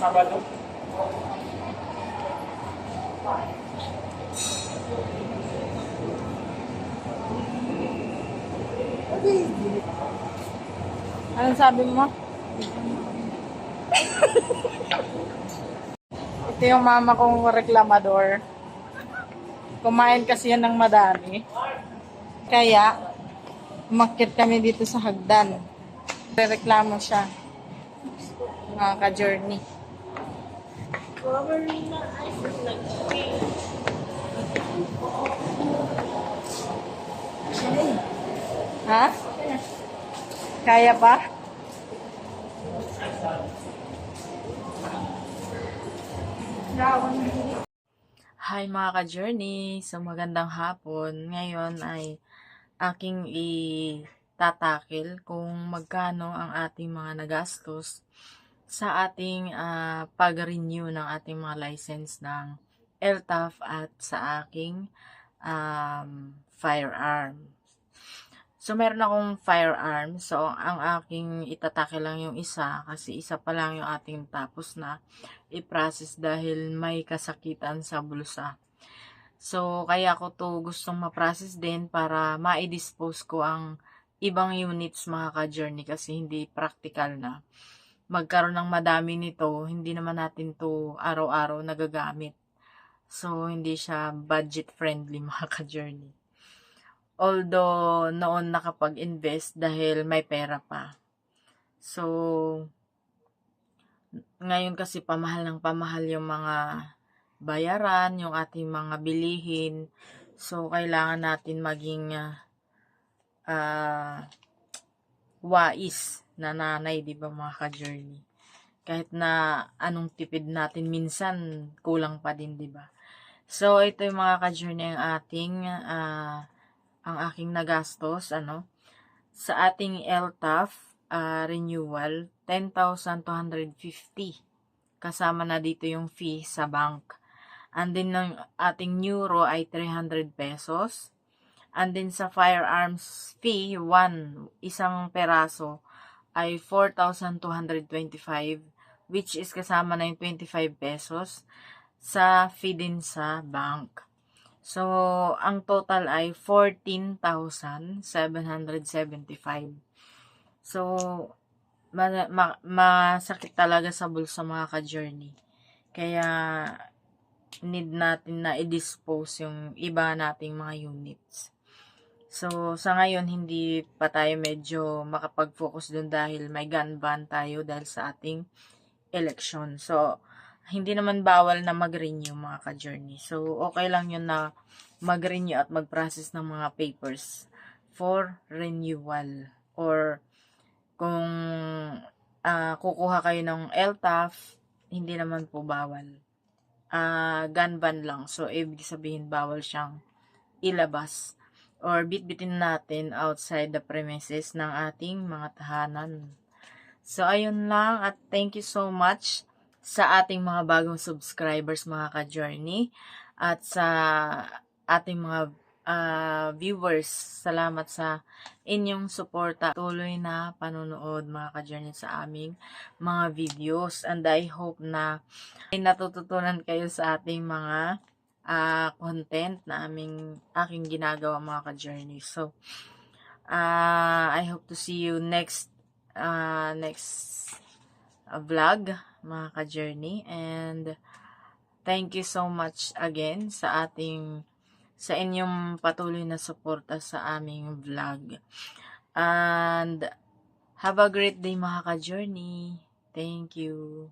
Sabado. Anong sabi mo? Ito yung mama kong reklamador. Kumain kasi yan ng madami. Kaya, umakyat kami dito sa hagdan. Reklamo siya. Mga ka-journey. Ha? Kaya pa? Hi mga ka-journey! So magandang hapon. Ngayon ay aking itatakil kung magkano ang ating mga nagastos sa ating pag-renew ng ating mga license ng LTAF at sa aking firearm. So, meron akong firearm. So, ang aking itatake lang yung isa kasi isa pa lang yung ating tapos na i-process dahil may kasakitan sa bulsa. So, kaya ko to gustong ma-process din para ma-dispose ko ang ibang units mga ka-journey kasi hindi practical na magkaroon ng madami nito. Hindi naman natin to araw-araw nagagamit. So, hindi siya budget friendly mga ka-journey. Although, noon nakapag-invest dahil may pera pa. So, ngayon kasi pamahal ng pamahal yung mga bayaran, yung ating mga bilihin. So, kailangan natin maging wais na nanay, di ba mga ka-journey? Kahit na anong tipid natin, minsan kulang pa din, di ba? So, ito yung mga ka-journey ang aking nagastos, sa ating LTAF renewal, 10,250. Kasama na dito yung fee sa bank. And then, ng ating neuro ay 300 pesos. And then, sa firearms fee, isang peraso, ay 4,225, which is kasama na yung 25 pesos sa fee din sa bank. So, ang total ay 14,775. So, masakit talaga sa bulsa mga ka-journey. Kaya, need natin na i-dispose yung iba nating mga units. So, sa ngayon, hindi pa tayo medyo makapag-focus dun dahil may gun ban tayo dahil sa ating election. So, hindi naman bawal na mag-renew mga ka-journey. So, okay lang yun na mag-renew at mag-process ng mga papers for renewal. Or, kung kukuha kayo ng LTAF, hindi naman po bawal. Gun ban lang. So, ibig sabihin bawal siyang ilabas or bitbitin natin outside the premises ng ating mga tahanan. So, ayun lang at thank you so much sa ating mga bagong subscribers mga ka-journey at sa ating mga viewers. Salamat sa inyong suporta. Tuloy na panonood mga ka-journey sa aming mga videos. And I hope na ay natututunan kayo sa ating mga content na aking ginagawa mga ka-journey. So, I hope to see you next vlog mga ka-journey, and thank you so much again sa inyong patuloy na suporta sa aming vlog, and have a great day mga ka-journey. Thank you.